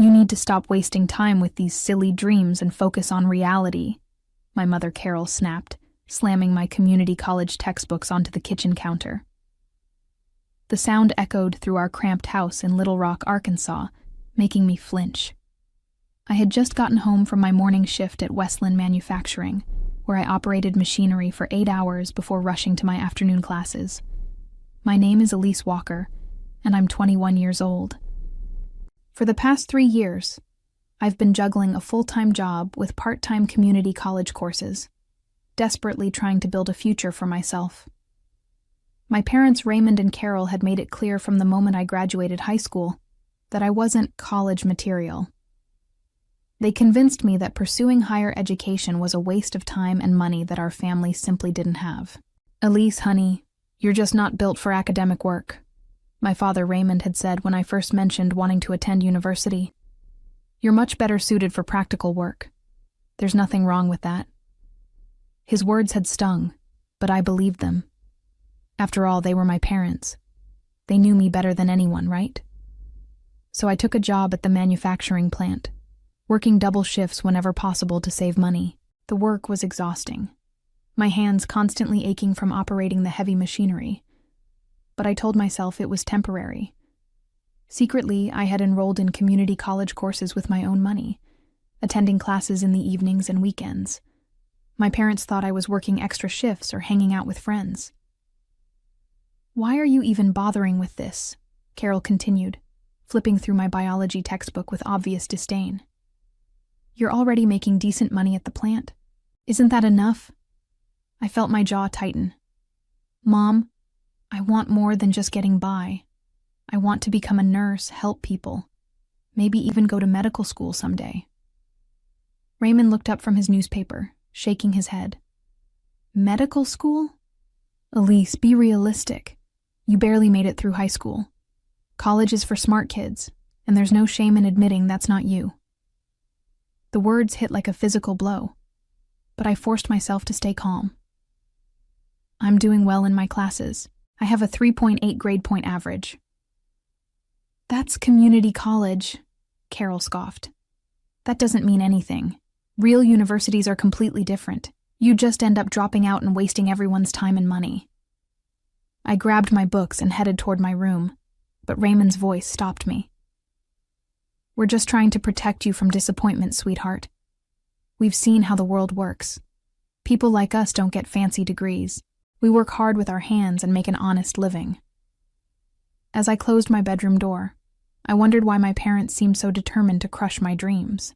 "You need to stop wasting time with these silly dreams and focus on reality," my mother Carol snapped, slamming my community college textbooks onto the kitchen counter. The sound echoed through our cramped house in Little Rock, Arkansas, making me flinch. I had just gotten home from my morning shift at Westland Manufacturing, where I operated machinery for 8 hours before rushing to my afternoon classes. My name is Elise Walker, and I'm 21 years old. For the past 3 years, I've been juggling a full-time job with part-time community college courses, desperately trying to build a future for myself. My parents, Raymond and Carol, had made it clear from the moment I graduated high school that I wasn't college material. They convinced me that pursuing higher education was a waste of time and money that our family simply didn't have. "Elise, honey, you're just not built for academic work," my father Raymond had said when I first mentioned wanting to attend university. "You're much better suited for practical work. There's nothing wrong with that." His words had stung, but I believed them. After all, they were my parents. They knew me better than anyone, right? So I took a job at the manufacturing plant, working double shifts whenever possible to save money. The work was exhausting, my hands constantly aching from operating the heavy machinery. But I told myself it was temporary. Secretly, I had enrolled in community college courses with my own money, attending classes in the evenings and weekends. My parents thought I was working extra shifts or hanging out with friends. "Why are you even bothering with this?" Carol continued, flipping through my biology textbook with obvious disdain. "You're already making decent money at the plant. Isn't that enough?" I felt my jaw tighten. "Mom, I want more than just getting by. I want to become a nurse, help people, maybe even go to medical school someday." Raymond looked up from his newspaper, shaking his head. "Medical school? Elise, be realistic. You barely made it through high school. College is for smart kids, and there's no shame in admitting that's not you." The words hit like a physical blow, but I forced myself to stay calm. "I'm doing well in my classes. I have a 3.8 grade point average." "That's community college," Carol scoffed. "That doesn't mean anything. Real universities are completely different. You just end up dropping out and wasting everyone's time and money." I grabbed my books and headed toward my room, but Raymond's voice stopped me. "We're just trying to protect you from disappointment, sweetheart. We've seen how the world works. People like us don't get fancy degrees. We work hard with our hands and make an honest living." As I closed my bedroom door, I wondered why my parents seemed so determined to crush my dreams.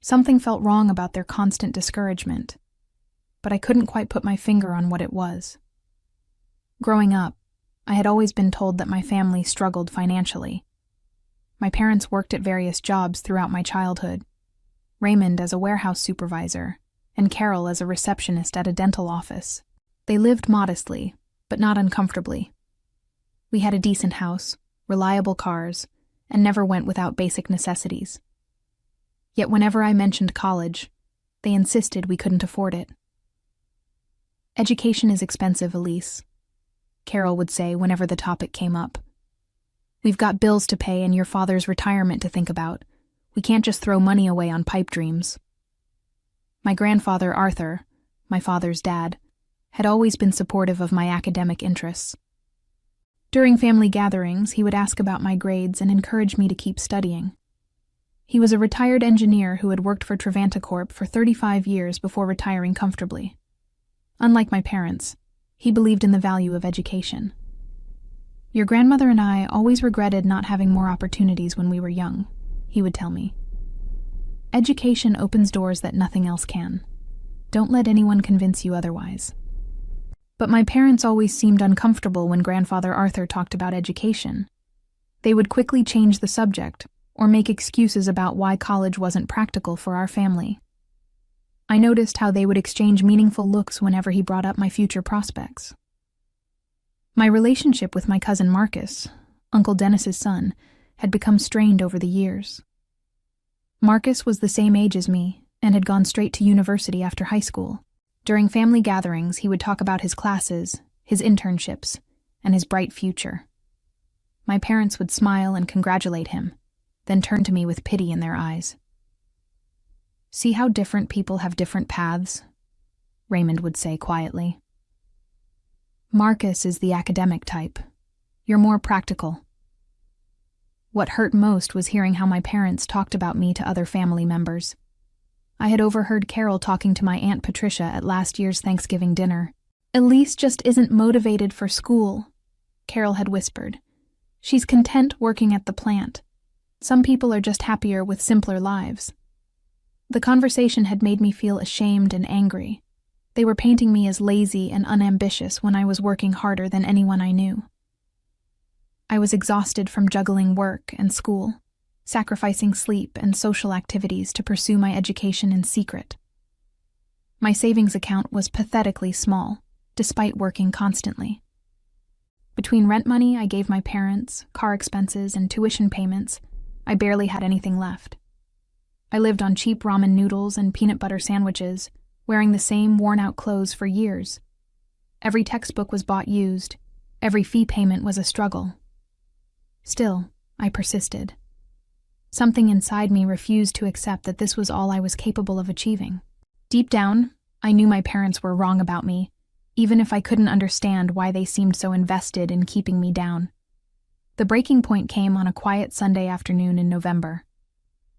Something felt wrong about their constant discouragement, but I couldn't quite put my finger on what it was. Growing up, I had always been told that my family struggled financially. My parents worked at various jobs throughout my childhood, Raymond as a warehouse supervisor, and Carol as a receptionist at a dental office. They lived modestly, but not uncomfortably. We had a decent house, reliable cars, and never went without basic necessities. Yet whenever I mentioned college, they insisted we couldn't afford it. "Education is expensive, Elise," Carol would say whenever the topic came up. "We've got bills to pay and your father's retirement to think about. We can't just throw money away on pipe dreams." My grandfather, Arthur, my father's dad, had always been supportive of my academic interests. During family gatherings, he would ask about my grades and encourage me to keep studying. He was a retired engineer who had worked for Trevanta Corp for 35 years before retiring comfortably. Unlike my parents, he believed in the value of education. "Your grandmother and I always regretted not having more opportunities when we were young," he would tell me. "Education opens doors that nothing else can. Don't let anyone convince you otherwise." But my parents always seemed uncomfortable when Grandfather Arthur talked about education. They would quickly change the subject or make excuses about why college wasn't practical for our family. I noticed how they would exchange meaningful looks whenever he brought up my future prospects. My relationship with my cousin Marcus, Uncle Dennis's son, had become strained over the years. Marcus was the same age as me and had gone straight to university after high school. During family gatherings, he would talk about his classes, his internships, and his bright future. My parents would smile and congratulate him, then turned to me with pity in their eyes. "See how different people have different paths?" Raymond would say quietly. "Marcus is the academic type. You're more practical." What hurt most was hearing how my parents talked about me to other family members. I had overheard Carol talking to my Aunt Patricia at last year's Thanksgiving dinner. "Elise just isn't motivated for school," Carol had whispered. "She's content working at the plant. Some people are just happier with simpler lives." The conversation had made me feel ashamed and angry. They were painting me as lazy and unambitious when I was working harder than anyone I knew. I was exhausted from juggling work and school, sacrificing sleep and social activities to pursue my education in secret. My savings account was pathetically small, despite working constantly. Between rent money I gave my parents, car expenses, and tuition payments, I barely had anything left. I lived on cheap ramen noodles and peanut butter sandwiches, wearing the same worn-out clothes for years. Every textbook was bought used. Every fee payment was a struggle. Still, I persisted. Something inside me refused to accept that this was all I was capable of achieving. Deep down, I knew my parents were wrong about me, even if I couldn't understand why they seemed so invested in keeping me down. The breaking point came on a quiet Sunday afternoon in November.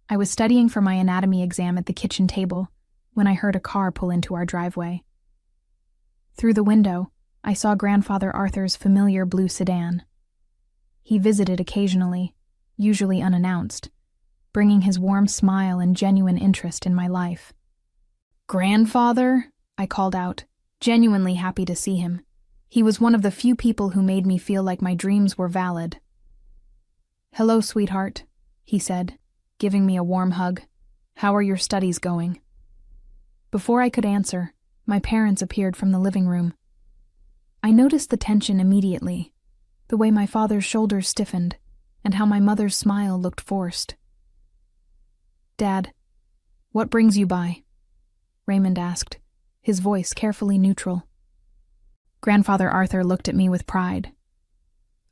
I was studying for my anatomy exam at the kitchen table when I heard a car pull into our driveway. Through the window, I saw Grandfather Arthur's familiar blue sedan. He visited occasionally, usually unannounced, bringing his warm smile and genuine interest in my life. "Grandfather?" I called out, genuinely happy to see him. He was one of the few people who made me feel like my dreams were valid. "Hello, sweetheart," he said, giving me a warm hug. "How are your studies going?" Before I could answer, my parents appeared from the living room. I noticed the tension immediately, the way my father's shoulders stiffened, and how my mother's smile looked forced. "Dad, what brings you by?" Raymond asked, his voice carefully neutral. Grandfather Arthur looked at me with pride.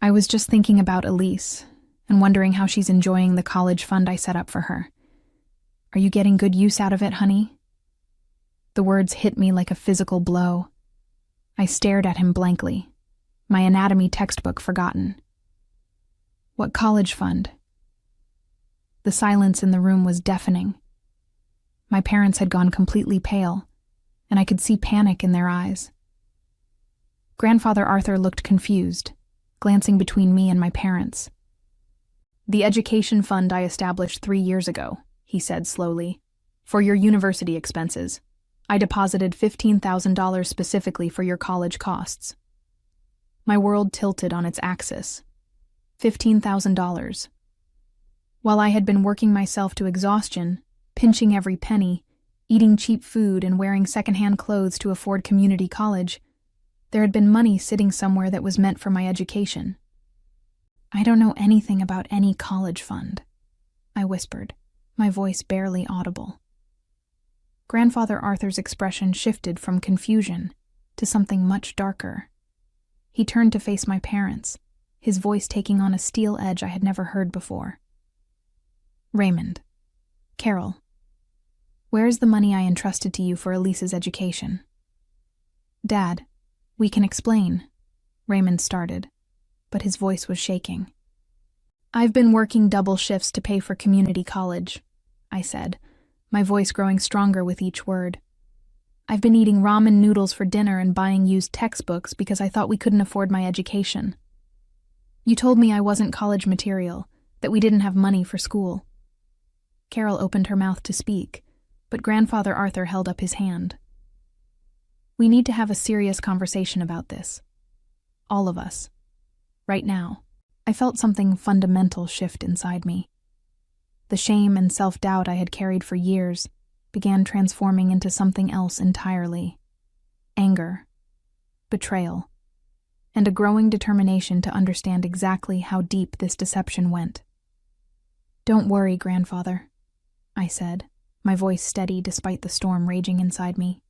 "I was just thinking about Elise, and wondering how she's enjoying the college fund I set up for her. Are you getting good use out of it, honey?" The words hit me like a physical blow. I stared at him blankly, my anatomy textbook forgotten. "What college fund?" The silence in the room was deafening. My parents had gone completely pale, and I could see panic in their eyes. Grandfather Arthur looked confused, glancing between me and my parents. "The education fund I established 3 years ago," he said slowly, "for your university expenses. I deposited $15,000 specifically for your college costs." My world tilted on its axis. $15,000. While I had been working myself to exhaustion, pinching every penny, eating cheap food and wearing secondhand clothes to afford community college, there had been money sitting somewhere that was meant for my education. "I don't know anything about any college fund," I whispered, my voice barely audible. Grandfather Arthur's expression shifted from confusion to something much darker. He turned to face my parents, his voice taking on a steel edge I had never heard before. "Raymond, Carol, where is the money I entrusted to you for Elise's education?" "Dad, we can explain," Raymond started, but his voice was shaking. "I've been working double shifts to pay for community college," I said, my voice growing stronger with each word. "I've been eating ramen noodles for dinner and buying used textbooks because I thought we couldn't afford my education. You told me I wasn't college material, that we didn't have money for school." Carol opened her mouth to speak, but Grandfather Arthur held up his hand. "We need to have a serious conversation about this. All of us. Right now." I felt something fundamental shift inside me. The shame and self-doubt I had carried for years began transforming into something else entirely. Anger, betrayal, and a growing determination to understand exactly how deep this deception went. "Don't worry, Grandfather," I said, my voice steady despite the storm raging inside me.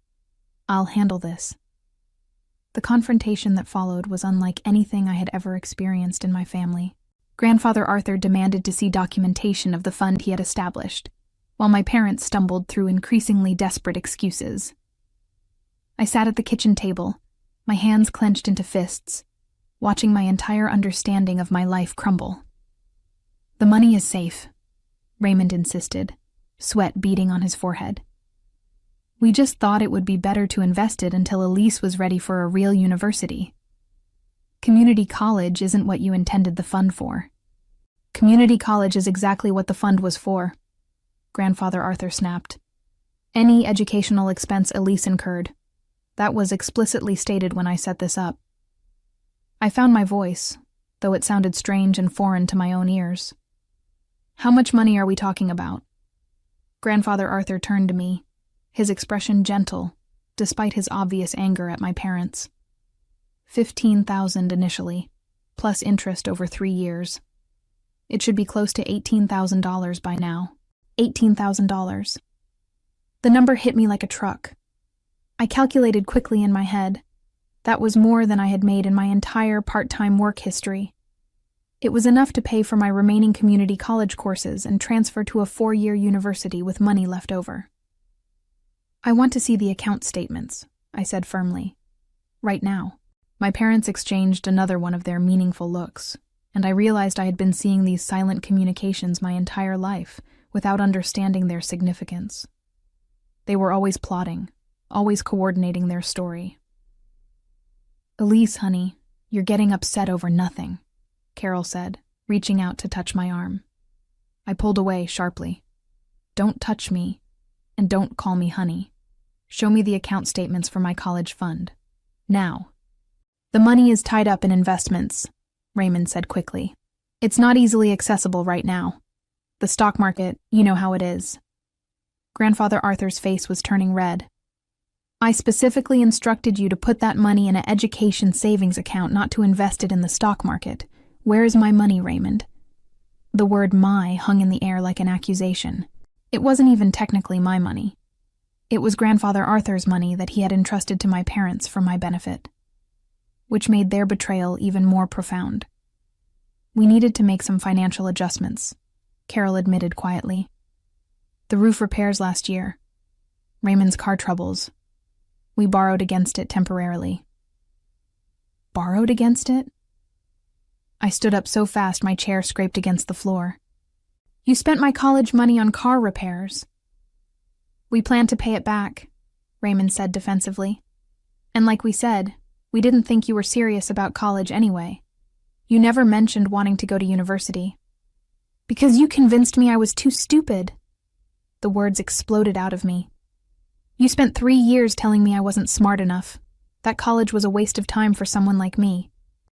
"I'll handle this." The confrontation that followed was unlike anything I had ever experienced in my family. Grandfather Arthur demanded to see documentation of the fund he had established, while my parents stumbled through increasingly desperate excuses. I sat at the kitchen table, my hands clenched into fists, watching my entire understanding of my life crumble. "The money is safe," Raymond insisted, sweat beading on his forehead. "We just thought it would be better to invest it until Elise was ready for a real university. Community college isn't what you intended the fund for." "Community college is exactly what the fund was for," Grandfather Arthur snapped. "Any educational expense Elise incurred. That was explicitly stated when I set this up." I found my voice, though it sounded strange and foreign to my own ears. "How much money are we talking about?" Grandfather Arthur turned to me, his expression gentle, despite his obvious anger at my parents. 15,000 initially, plus interest over 3 years. It should be close to $18,000 by now. $18,000. The number hit me like a truck. I calculated quickly in my head. That was more than I had made in my entire part-time work history. It was enough to pay for my remaining community college courses and transfer to a 4-year university with money left over. "I want to see the account statements," I said firmly. "Right now." My parents exchanged another one of their meaningful looks, and I realized I had been seeing these silent communications my entire life without understanding their significance. They were always plotting, always coordinating their story. "Elise, honey, you're getting upset over nothing," Carol said, reaching out to touch my arm. I pulled away sharply. "Don't touch me, and don't call me honey. Show me the account statements for my college fund. Now." "The money is tied up in investments," Raymond said quickly. "It's not easily accessible right now. The stock market, you know how it is." Grandfather Arthur's face was turning red. "I specifically instructed you to put that money in an education savings account, not to invest it in the stock market. Where is my money, Raymond?" The word "my" hung in the air like an accusation. It wasn't even technically my money. It was Grandfather Arthur's money that he had entrusted to my parents for my benefit, which made their betrayal even more profound. "We needed to make some financial adjustments," Carol admitted quietly. "The roof repairs last year. Raymond's car troubles. We borrowed against it temporarily." "Borrowed against it?" I stood up so fast my chair scraped against the floor. "You spent my college money on car repairs." "We plan to pay it back," Raymond said defensively. "And like we said, we didn't think you were serious about college anyway. You never mentioned wanting to go to university." "Because you convinced me I was too stupid." The words exploded out of me. "You spent 3 years telling me I wasn't smart enough, that college was a waste of time for someone like me.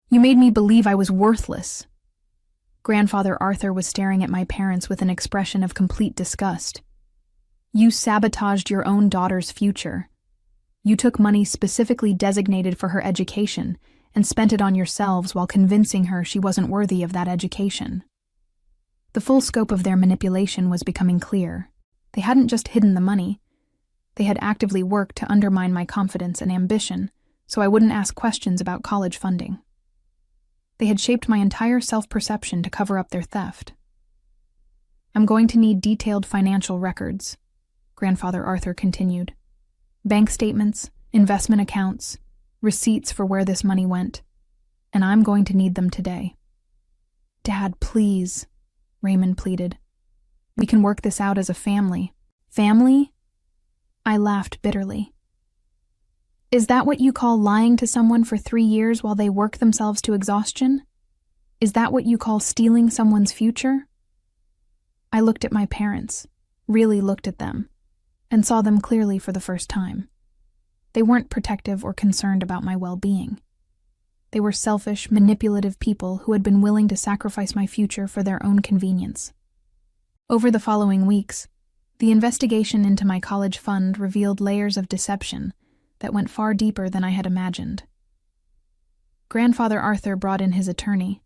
You made me believe I was worthless." Grandfather Arthur was staring at my parents with an expression of complete disgust. "You sabotaged your own daughter's future. You took money specifically designated for her education and spent it on yourselves while convincing her she wasn't worthy of that education." The full scope of their manipulation was becoming clear. They hadn't just hidden the money. They had actively worked to undermine my confidence and ambition so I wouldn't ask questions about college funding. They had shaped my entire self-perception to cover up their theft. "I'm going to need detailed financial records," Grandfather Arthur continued. "Bank statements, investment accounts, receipts for where this money went. And I'm going to need them today." "Dad, please," Raymond pleaded. "We can work this out as a family." "Family?" I laughed bitterly. "Is that what you call lying to someone for 3 years while they work themselves to exhaustion? Is that what you call stealing someone's future?" I looked at my parents, really looked at them, and saw them clearly for the first time. They weren't protective or concerned about my well-being. They were selfish, manipulative people who had been willing to sacrifice my future for their own convenience. Over the following weeks, the investigation into my college fund revealed layers of deception that went far deeper than I had imagined. Grandfather Arthur brought in his attorney,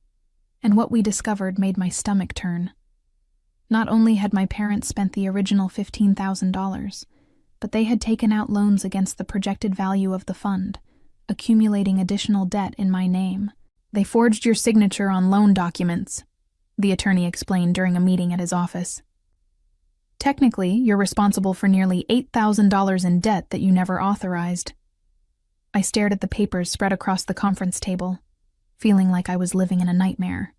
and what we discovered made my stomach turn. Not only had my parents spent the original $15,000, but they had taken out loans against the projected value of the fund, accumulating additional debt in my name. "They forged your signature on loan documents," the attorney explained during a meeting at his office. Technically, you're responsible for nearly $8,000 in debt that you never authorized. I stared at the papers spread across the conference table, feeling like I was living in a nightmare.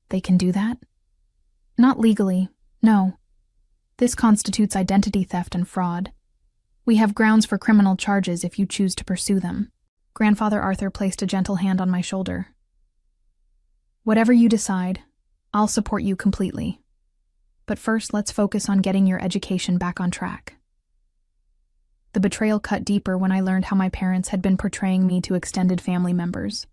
They can do that? Not legally, no. This constitutes identity theft and fraud. We have grounds for criminal charges if you choose to pursue them. Grandfather Arthur placed a gentle hand on my shoulder. Whatever you decide, I'll support you completely. But first, let's focus on getting your education back on track. The betrayal cut deeper when I learned how my parents had been portraying me to extended family members.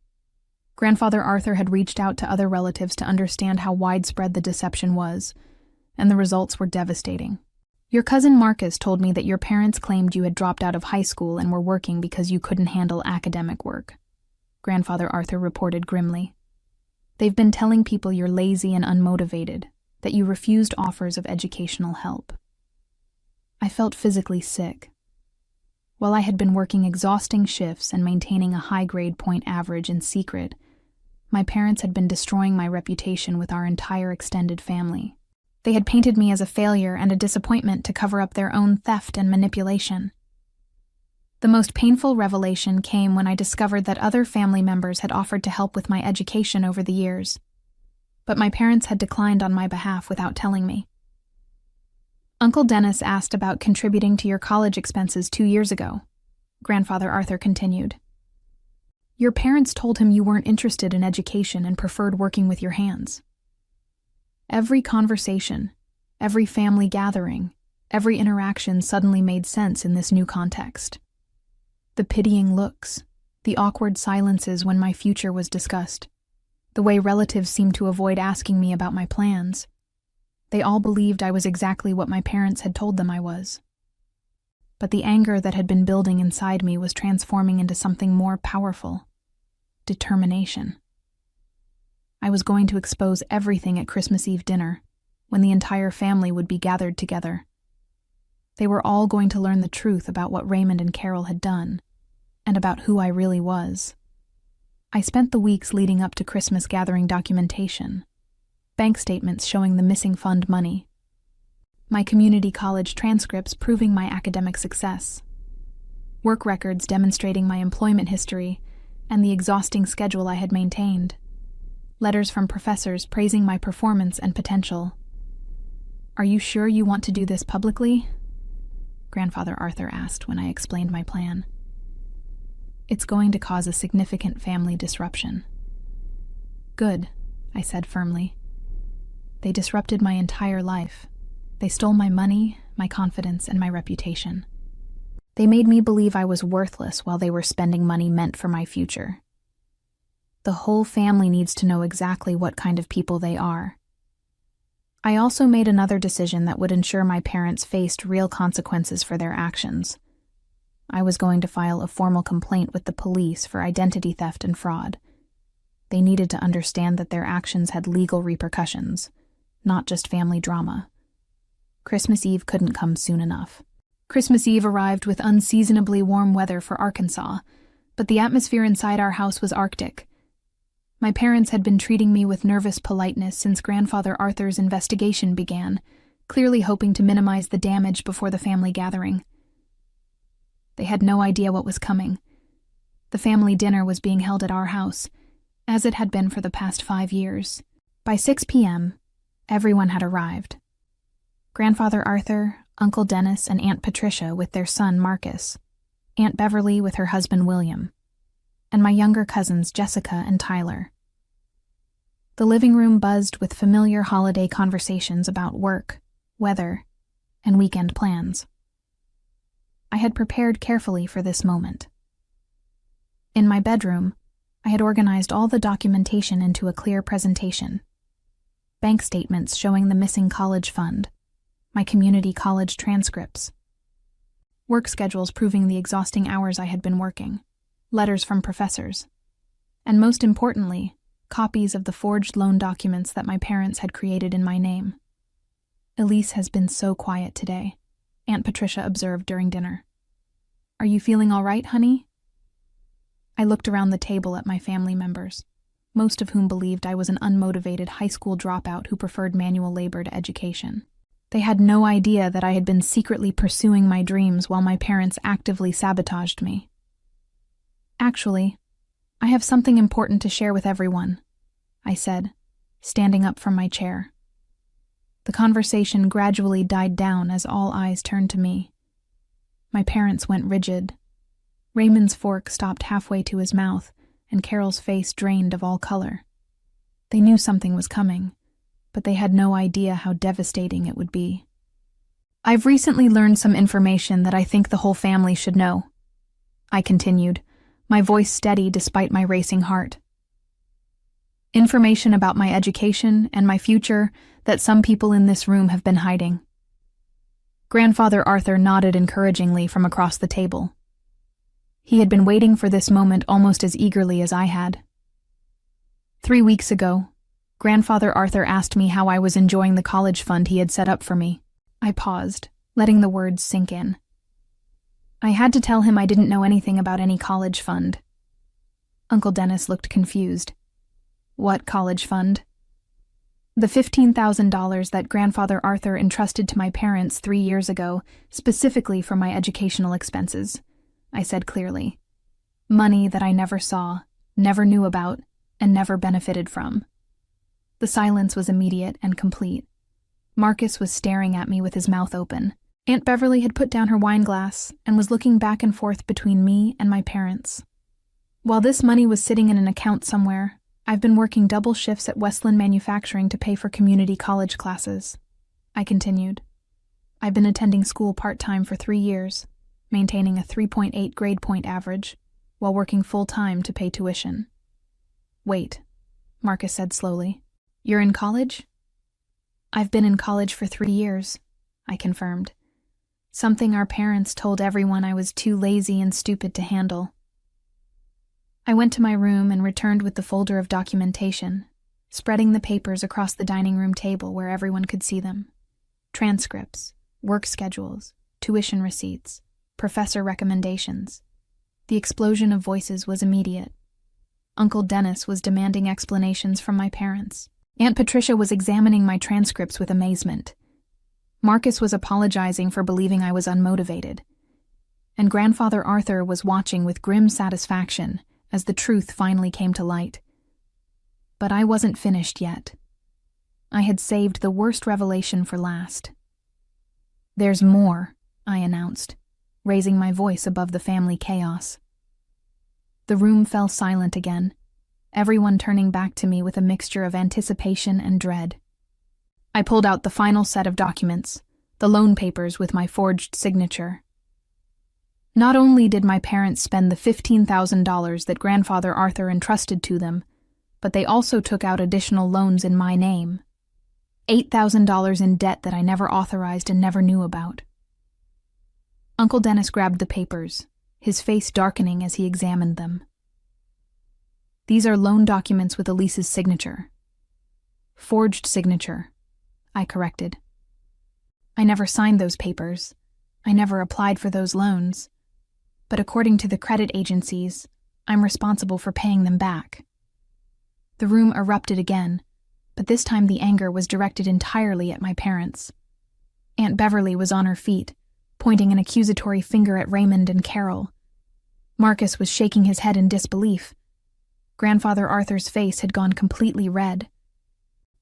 Grandfather Arthur had reached out to other relatives to understand how widespread the deception was, and the results were devastating. Your cousin Marcus told me that your parents claimed you had dropped out of high school and were working because you couldn't handle academic work. Grandfather Arthur reported grimly. They've been telling people you're lazy and unmotivated, that you refused offers of educational help. I felt physically sick. While I had been working exhausting shifts and maintaining a high grade point average in secret, my parents had been destroying my reputation with our entire extended family. They had painted me as a failure and a disappointment to cover up their own theft and manipulation. The most painful revelation came when I discovered that other family members had offered to help with my education over the years, but my parents had declined on my behalf without telling me. Uncle Dennis asked about contributing to your college expenses 2 years ago, Grandfather Arthur continued. Your parents told him you weren't interested in education and preferred working with your hands. Every conversation, every family gathering, every interaction suddenly made sense in this new context. The pitying looks, the awkward silences when my future was discussed, the way relatives seemed to avoid asking me about my plans. They all believed I was exactly what my parents had told them I was. But the anger that had been building inside me was transforming into something more powerful: determination. I was going to expose everything at Christmas Eve dinner, when the entire family would be gathered together. They were all going to learn the truth about what Raymond and Carol had done, and about who I really was. I spent the weeks leading up to Christmas gathering documentation, bank statements showing the missing fund money, my community college transcripts proving my academic success, work records demonstrating my employment history and the exhausting schedule I had maintained, letters from professors praising my performance and potential. Are you sure you want to do this publicly? Grandfather Arthur asked when I explained my plan. It's going to cause a significant family disruption. Good, I said firmly. They disrupted my entire life. They stole my money, my confidence, and my reputation. They made me believe I was worthless while they were spending money meant for my future. The whole family needs to know exactly what kind of people they are. I also made another decision that would ensure my parents faced real consequences for their actions. I was going to file a formal complaint with the police for identity theft and fraud. They needed to understand that their actions had legal repercussions, not just family drama. Christmas Eve couldn't come soon enough. Christmas Eve arrived with unseasonably warm weather for Arkansas, but the atmosphere inside our house was Arctic. My parents had been treating me with nervous politeness since Grandfather Arthur's investigation began, clearly hoping to minimize the damage before the family gathering. They had no idea what was coming. The family dinner was being held at our house, as it had been for the past 5 years. By 6 p.m., everyone had arrived. Grandfather Arthur, Uncle Dennis, and Aunt Patricia with their son Marcus, Aunt Beverly with her husband William, and my younger cousins Jessica and Tyler. The living room buzzed with familiar holiday conversations about work, weather, and weekend plans. I had prepared carefully for this moment. In my bedroom, I had organized all the documentation into a clear presentation. Bank statements showing the missing college fund, my community college transcripts, work schedules proving the exhausting hours I had been working, letters from professors, and most importantly, copies of the forged loan documents that my parents had created in my name. Elise has been so quiet today, Aunt Patricia observed during dinner. Are you feeling all right, honey? I looked around the table at my family members. most of whom believed I was an unmotivated high school dropout who preferred manual labor to education. They had no idea that I had been secretly pursuing my dreams while my parents actively sabotaged me. Actually, I have something important to share with everyone, I said, standing up from my chair. The conversation gradually died down as all eyes turned to me. My parents went rigid. Raymond's fork stopped halfway to his mouth, and Carol's face drained of all color. They knew something was coming, but they had no idea how devastating it would be. I've recently learned some information that I think the whole family should know, I continued, my voice steady despite my racing heart. Information about my education and my future that some people in this room have been hiding. Grandfather Arthur nodded encouragingly from across the table. He had been waiting for this moment almost as eagerly as I had. 3 weeks ago, Grandfather Arthur asked me how I was enjoying the college fund he had set up for me. I paused, letting the words sink in. I had to tell him I didn't know anything about any college fund. Uncle Dennis looked confused. What college fund? The $15,000 that Grandfather Arthur entrusted to my parents 3 years ago, specifically for my educational expenses, I said clearly. Money that I never saw, never knew about, and never benefited from. The silence was immediate and complete. Marcus was staring at me with his mouth open. Aunt Beverly had put down her wine glass and was looking back and forth between me and my parents. While this money was sitting in an account somewhere, I've been working double shifts at Westland Manufacturing to pay for community college classes, I continued. I've been attending school part-time for 3 years, maintaining a 3.8 grade point average, while working full-time to pay tuition. Wait, Marcus said slowly. You're in college? I've been in college for 3 years, I confirmed. Something our parents told everyone I was too lazy and stupid to handle. I went to my room and returned with the folder of documentation, spreading the papers across the dining room table where everyone could see them. Transcripts, work schedules, tuition receipts, professor recommendations. The explosion of voices was immediate. Uncle Dennis was demanding explanations from my parents. Aunt Patricia was examining my transcripts with amazement. Marcus was apologizing for believing I was unmotivated. And Grandfather Arthur was watching with grim satisfaction as the truth finally came to light. But I wasn't finished yet. I had saved the worst revelation for last. There's more, I announced, raising my voice above the family chaos. The room fell silent again, everyone turning back to me with a mixture of anticipation and dread. I pulled out the final set of documents, the loan papers with my forged signature. Not only did my parents spend the $15,000 that Grandfather Arthur entrusted to them, but they also took out additional loans in my name. $8,000 in debt that I never authorized and never knew about. Uncle Dennis grabbed the papers, his face darkening as he examined them. These are loan documents with Elise's signature. Forged signature, I corrected. I never signed those papers. I never applied for those loans. But according to the credit agencies, I'm responsible for paying them back. The room erupted again, but this time the anger was directed entirely at my parents. Aunt Beverly was on her feet, pointing an accusatory finger at Raymond and Carol. Marcus was shaking his head in disbelief. Grandfather Arthur's face had gone completely red.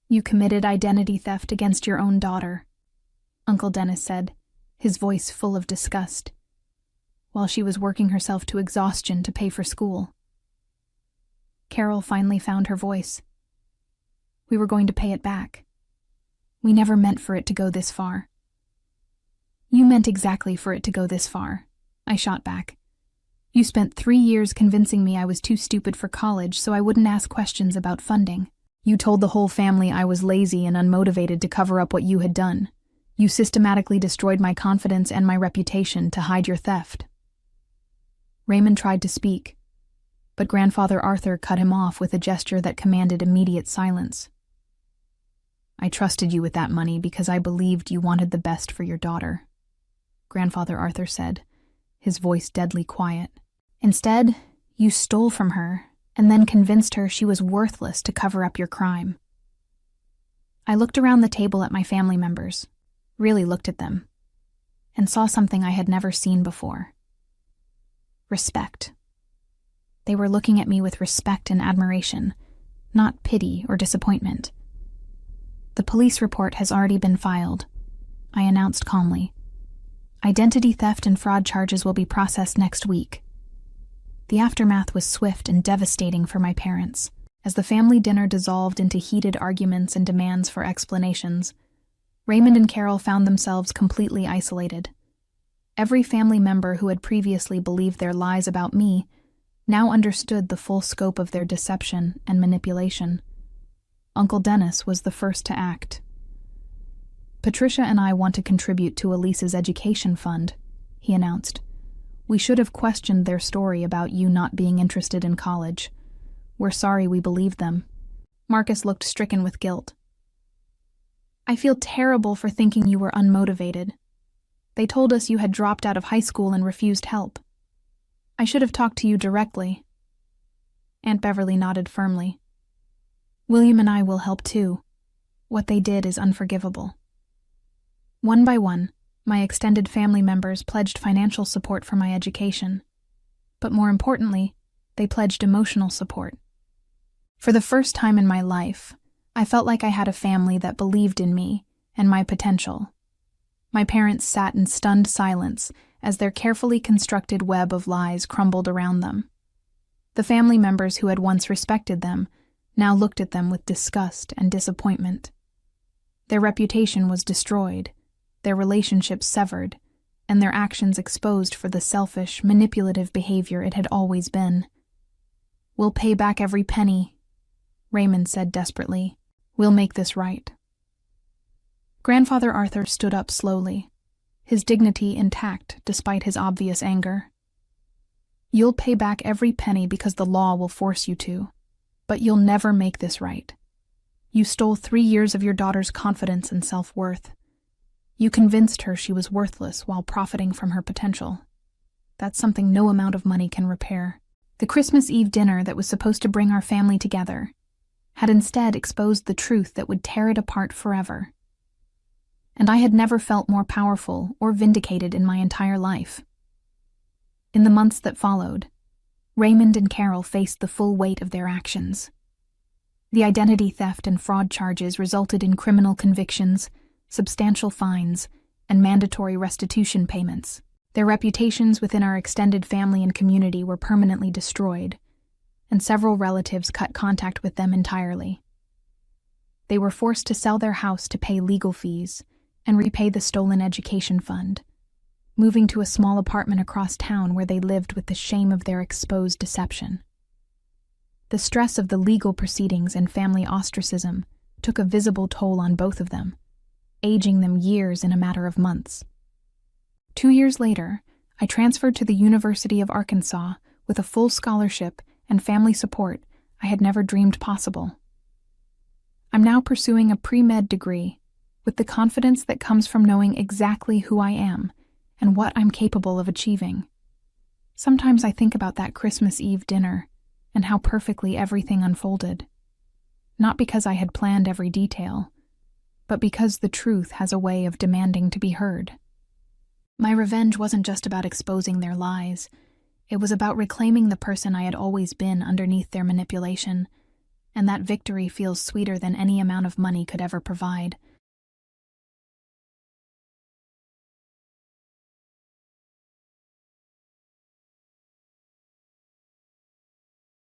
You committed identity theft against your own daughter, Uncle Dennis said, his voice full of disgust, while she was working herself to exhaustion to pay for school. Carol finally found her voice. We were going to pay it back. We never meant for it to go this far. You meant exactly for it to go this far, I shot back. You spent 3 years convincing me I was too stupid for college so I wouldn't ask questions about funding. You told the whole family I was lazy and unmotivated to cover up what you had done. You systematically destroyed my confidence and my reputation to hide your theft. Raymond tried to speak, but Grandfather Arthur cut him off with a gesture that commanded immediate silence. I trusted you with that money because I believed you wanted the best for your daughter, Grandfather Arthur said, his voice deadly quiet. Instead, you stole from her and then convinced her she was worthless to cover up your crime. I looked around the table at my family members, really looked at them, and saw something I had never seen before. Respect. They were looking at me with respect and admiration, not pity or disappointment. The police report has already been filed, I announced calmly. Identity theft and fraud charges will be processed next week. The aftermath was swift and devastating for my parents. As the family dinner dissolved into heated arguments and demands for explanations, Raymond and Carol found themselves completely isolated. Every family member who had previously believed their lies about me now understood the full scope of their deception and manipulation. Uncle Dennis was the first to act. "Patricia and I want to contribute to Elise's education fund," he announced. "We should have questioned their story about you not being interested in college. We're sorry we believed them." Marcus looked stricken with guilt. "I feel terrible for thinking you were unmotivated. They told us you had dropped out of high school and refused help. I should have talked to you directly." Aunt Beverly nodded firmly. "William and I will help too. What they did is unforgivable." One by one, my extended family members pledged financial support for my education. But more importantly, they pledged emotional support. For the first time in my life, I felt like I had a family that believed in me and my potential. My parents sat in stunned silence as their carefully constructed web of lies crumbled around them. The family members who had once respected them now looked at them with disgust and disappointment. Their reputation was destroyed, their relationships severed, and their actions exposed for the selfish, manipulative behavior it had always been. "We'll pay back every penny," Raymond said desperately. "We'll make this right." Grandfather Arthur stood up slowly, his dignity intact despite his obvious anger. "You'll pay back every penny because the law will force you to, but you'll never make this right. You stole 3 years of your daughter's confidence and self-worth. You convinced her she was worthless while profiting from her potential. That's something no amount of money can repair." The Christmas Eve dinner that was supposed to bring our family together had instead exposed the truth that would tear it apart forever. And I had never felt more powerful or vindicated in my entire life. In the months that followed, Raymond and Carol faced the full weight of their actions. The identity theft and fraud charges resulted in criminal convictions, substantial fines, and mandatory restitution payments. Their reputations within our extended family and community were permanently destroyed, and several relatives cut contact with them entirely. They were forced to sell their house to pay legal fees and repay the stolen education fund, moving to a small apartment across town where they lived with the shame of their exposed deception. The stress of the legal proceedings and family ostracism took a visible toll on both of them, aging them years in a matter of months. 2 years later, I transferred to the University of Arkansas with a full scholarship and family support I had never dreamed possible. I'm now pursuing a pre-med degree with the confidence that comes from knowing exactly who I am and what I'm capable of achieving. Sometimes I think about that Christmas Eve dinner and how perfectly everything unfolded. Not because I had planned every detail, but because the truth has a way of demanding to be heard. My revenge wasn't just about exposing their lies. It was about reclaiming the person I had always been underneath their manipulation, and that victory feels sweeter than any amount of money could ever provide.